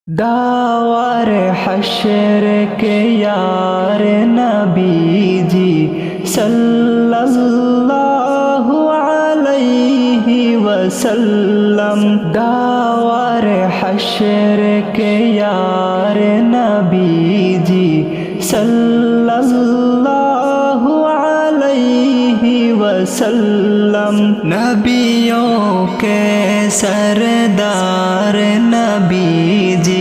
داور حشر کے یار نبی جی صلی اللہ علیہ وسلم، داور حشر کے یار نبی جی صلی اللہ علیہ وسلم، نبیوں کے سردار نبی جی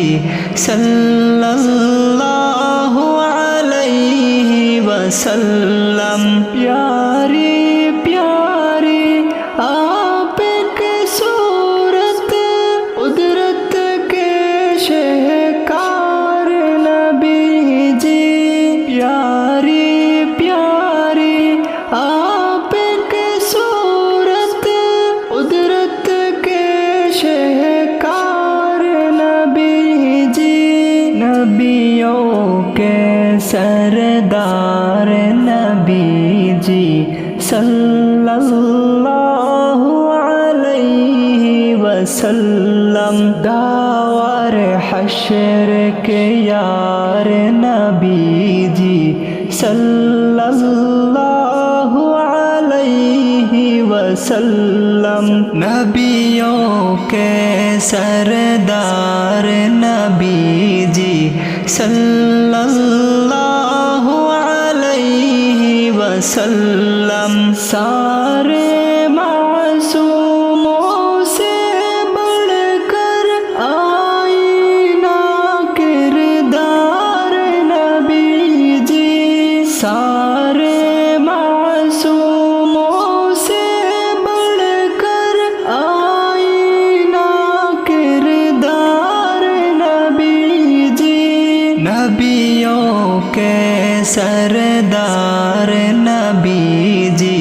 صلی اللہ علیہ وسلم، پیاری پیاری آپ کی صورت، قدرت کے شہکار نبی جی، پیاری پیاری آپ کی صورت، قدرت کے شہکار نبی جی، نبیوں کے سردار نبی جی صلی اللہ علیہ وسلم، داور حشر کے یار نبی جی صلی اللہ علیہ وسلم، نبیوں کے سردار نبی جی صلی اللہ علیہ وسلم، سارے معصوموں سے بڑھ کر آئینہ کردار نبی جی، سارے معصوموں سے بڑھ کر آئینہ کردار نبی جی، نبیوں کے سردار نبی جی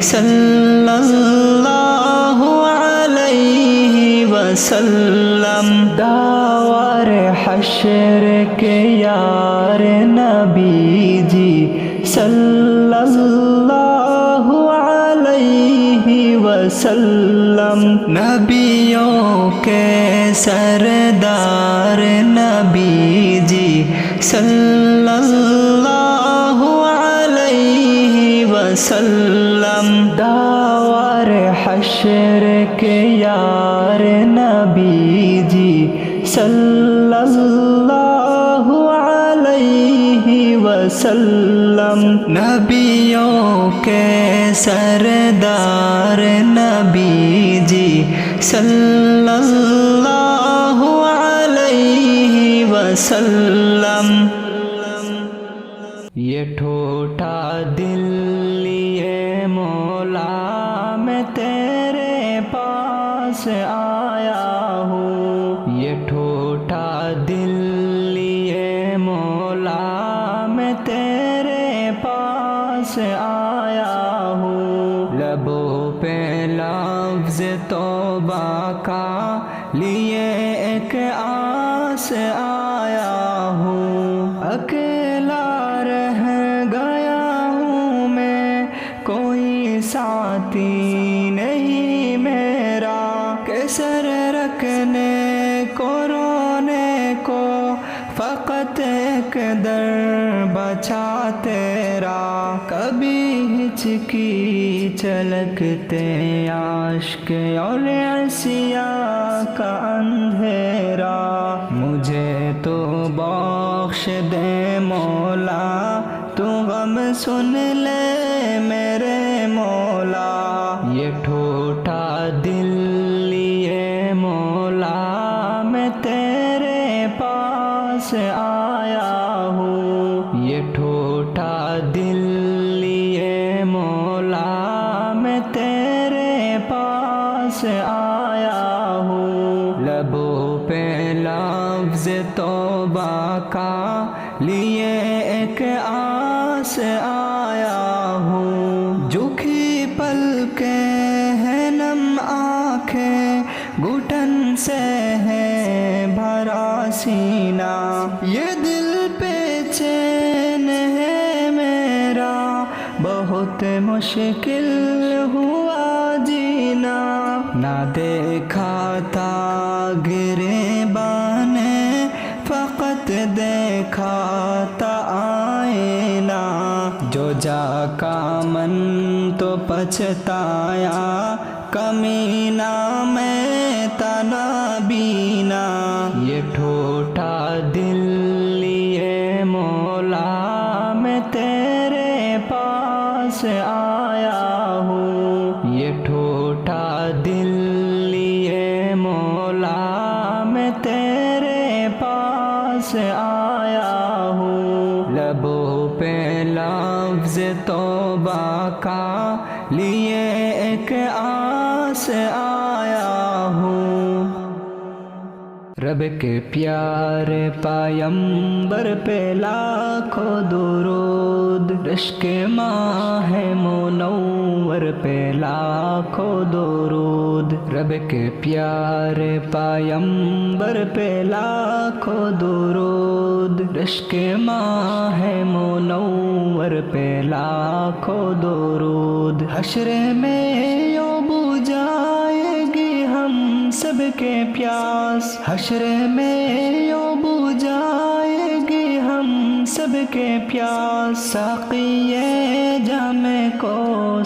صلی اللہ علیہ وسلم، داور حشر کے یار نبی جی صلی اللہ علیہ وسلم، نبیوں کے سردار نبی جی صلی اللہ علیہ وسلم، داور حشر کے یار نبی جی صلی اللہ علیہ وسلم، نبیوں کے سردار نبی جی صلی اللہ علیہ وسلم، یہ ٹھوٹا دل لیے مولا میں تیرے پاس آیا ہوں، یہ ٹھوٹا دل لیے مولا میں تیرے پاس آیا ہوں، لبوں پہ لفظ توبہ کا لیے ایک آس آیا ہوں، اکیلا رہ گیا ہوں میں، کوئی ساتھی نہیں میرا، کہ سر رکھنے کو رونے کو فقط ایک در بچا تیرا، کبھی ہچکی چلکتے عاشق اور عصیاں کا اندھیرا، مجھے تو بخش دے مولا، تو غم سن لے میرے مولا، یہ ٹھوٹا دل لیے مولا میں تیرے پاس آیا ہوں، یہ ٹھوٹا دل لیے مولا میں تیرے پاس آیا ہوں، لبوں پہ لفظ توبہ کا لیے ایک آس آیا ہوں، جھکی پلکیں ہیں نم آنکھیں، گھٹن سے ہے بھرا سینہ، یہ دل پہ چین ہے میرا، بہت مشکل ہوا جینا، نہ دیکھا تھا گریباں نے وقت دیکھا تا آئینہ، جو جا کا من تو پچھتایا، کمینہ میں تنا بینا، یہ ٹھوٹا دل لیے مولا میں تیرے پاس آیا ہوں، یہ ٹھوٹا دل لیے مولا میں تیرے پاس آیا ہوں، لبوں پہ لفظ توبہ کا لیے ایک آس آیا ہوں، رب کے پیارے پیمبر پہ لاکھوں درود، رشک ماہ منور پہ لاکھوں درود، رب کے پیارے پیمبر پہ لاکھوں درود، رشک ماہ منور پہ لاکھوں درود، حشر میں یوں بجھائے گی ہم سب کے پیاس، حشر میں یوں بجھائے گی ہم سب کے پیاس، ساقیے جام کو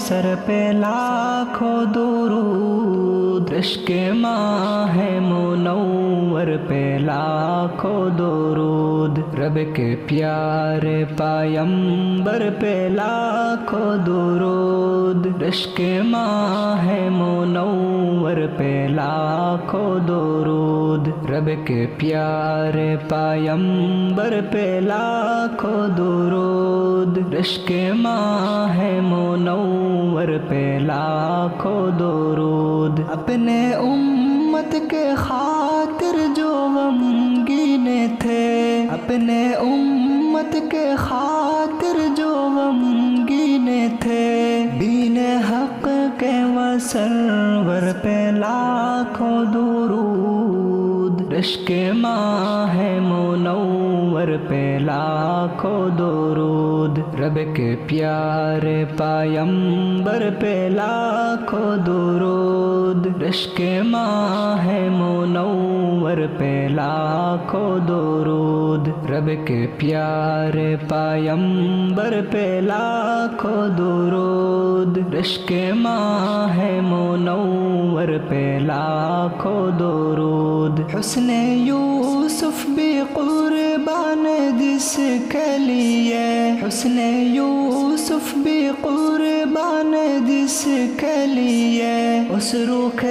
سر پہ لاکھوں درود، رشک ماہ منور پہ لاکھوں درود، رب کے پیارے پیمبر پہ لاکھوں درود، رشک ماہ منور پہ لاکھوں درود، رب کے پیارے پیمبر پہ لاکھوں درود، رشک ماہ منور پہ لاکھوں درود، اپنے امت کے خاطر جو غمگین تھے، اپنے امت کے خاطر جو غمگین تھے، دین حق کے وسرور پہ لاکھوں درود، رشک ماہ منور پہ لاکھوں درود، رب کے پیارے پیمبر پہ لاکھوں درود، رشک ماہ منور پہ لاکھوں درود، رب کے پیارے پیمبر پہ لاکھوں درود، رشک ماہ منور پہ لاکھوں درود، حسن یوسف بھی قربان جس کے لیے، حسن یوسف بھی قربان جس کے لیے، اس روح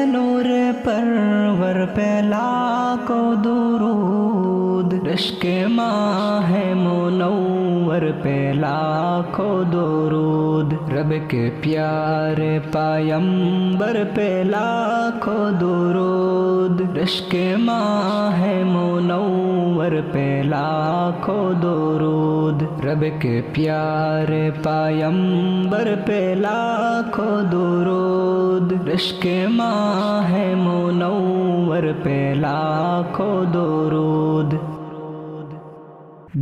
نور پرور پہ لاکھوں درود، رشک ماہ منور پہ لاکھوں درود، رب کے پیارے پیمبر پہ لاکھوں درود، رشک ماہ منور پہ لاکھوں درود، رب کے پیارے پیمبر پہ لاکھوں درود، رشک ماہ منور پہ لاکھوں درود،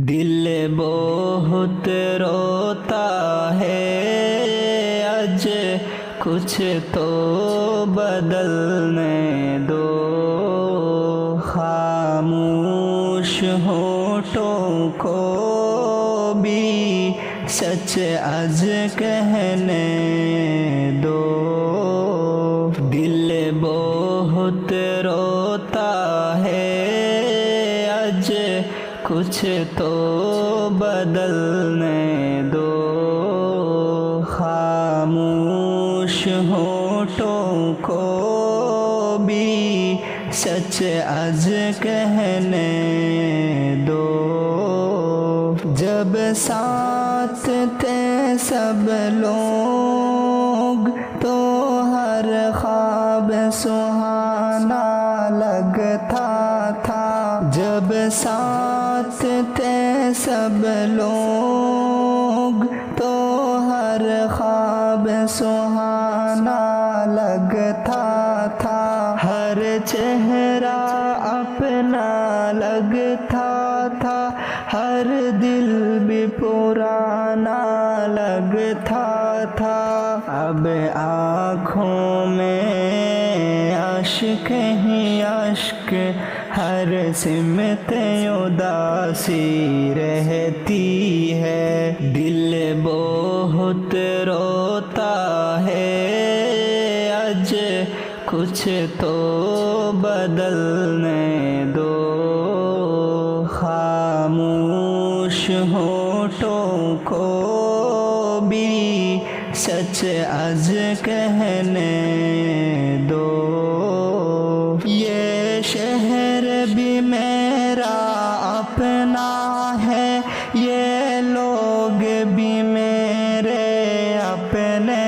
دل بہت روتا ہے آج، کچھ تو بدلنے دو، خاموش ہونٹوں کو بھی سچ آج کہنے دو، دل بہت روتا ہے آج، کچھ تو بدلنے دو، خاموش ہونٹوں کو بھی سچ آج کہنے دو، جب ساتھ تھے سب لوگ تو ہر خواب سہانا لگتا تھا، جب ساتھ تھے سب لوگ تو ہر خواب سہانا لگتا تھا، ہر چہرہ اپنا لگتا تھا، ہر دل بھی پرانا لگتا تھا، اب آنکھوں میں اشک ہی اشک، ہر ہر سمت اداسی رہتی ہے، دل بہت روتا ہے، آج کچھ تو بدلنے دو، خاموش ہونٹوں کو بھی سچ آج کہنے دو، یہ شہر بھی میرا اپنا ہے، یہ لوگ بھی میرے اپنے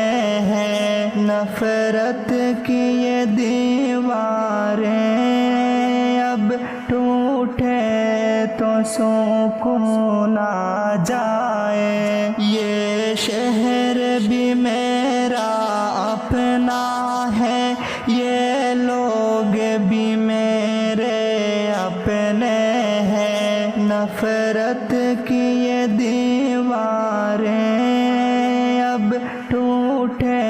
ہیں، نفرت کی یہ دیواریں اب ٹوٹے تو سکون آ جائے، یہ شہر بھی میرا اپنا ہے، یہ لوگ بھی میرے اپنے ہیں، نفرت کی یہ دیواریں اب ٹوٹے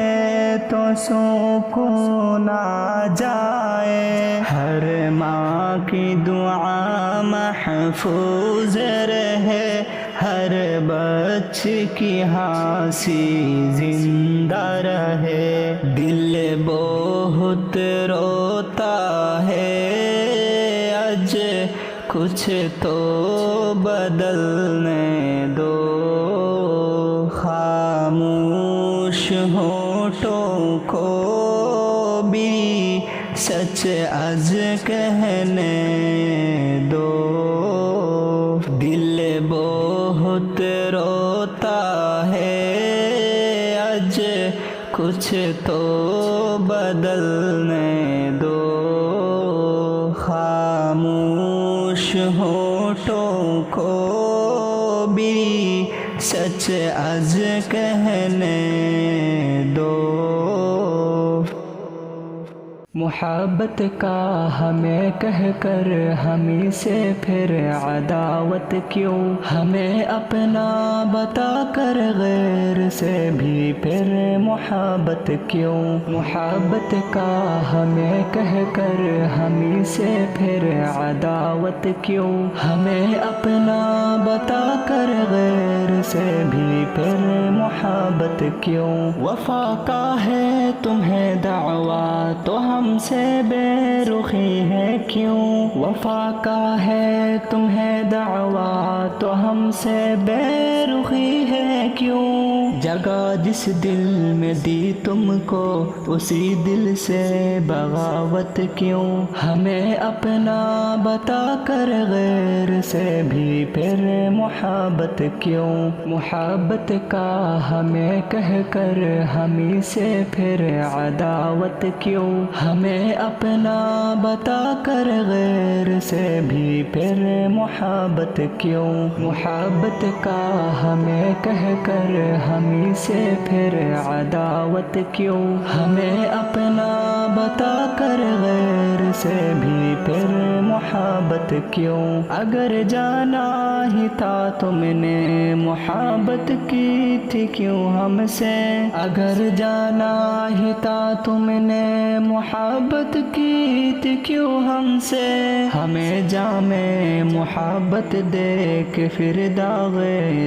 تو سکون آ جائے، ہر ماں کی دعا محفوظ رہے، ہر بچے کی ہنسی زندہ رہے، دل بہت روتا ہے، آج کچھ تو بدلنے دو، خاموش ہونٹوں کو بھی سچ آج کہنے دو، دل بہت روتا ہے، آج کچھ تو بدلنے دو، خاموش ہونٹوں کو بھی سچ آج کہنے دو، محبت کا ہمیں کہہ کر ہمیں سے پھر عداوت کیوں، ہمیں اپنا بتا کر غیر سے بھی پھر محبت کیوں، محبت کا ہمیں کہہ کر ہمیں سے پھر عداوت کیوں، ہمیں اپنا بتا کر غیر سے بھی پھر محبت کیوں، وفا کا ہے تمہیں دعویٰ تو ہم سے بے رخی ہے کیوں، وفا کا ہے تمہیں دعویٰ تو ہم سے بے رخی ہے کیوں، جگہ جس دل میں دی تم کو اسی دل سے بغاوت کیوں، ہمیں اپنا بتا کر غیر سے بھی پھر محبت کیوں، محبت کا ہمیں کہہ کر ہمیں سے پھر عداوت کیوں، ہمیں اپنا بتا کر غیر سے بھی پھر محبت کیوں، محبت کا ہمیں کہہ کر ہمیں سے پھر عداوت کیوں، ہمیں اپنا بتا کر غیر سے بھی پھر محبت کیوں، اگر جانا ہی تھا تم نے محبت کی تھی کیوں ہم سے، اگر جانا ہی تھا تم نے محبت کی تھی کیوں ہم سے، ہمیں جام محبت دے کے پھر داغ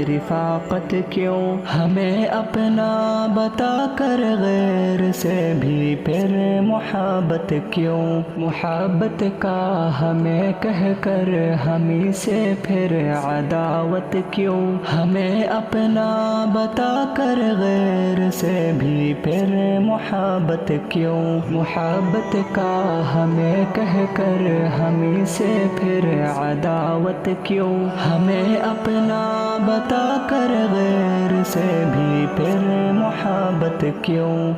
رفاقت کیوں، ہمیں اپنا بتا کر غیر سے بھی پھر محبت کیوں، محبت کا ہمیں کہہ کر ہمیں سے پھر عداوت کیوں، ہمیں اپنا بتا کر غیر سے بھی پھر محبت کیوں، محبت کا ہمیں کہہ کر ہمیں سے پھر عداوت کیوں، ہمیں اپنا بتا کر غیر سے بھی پھر محبت کیوں۔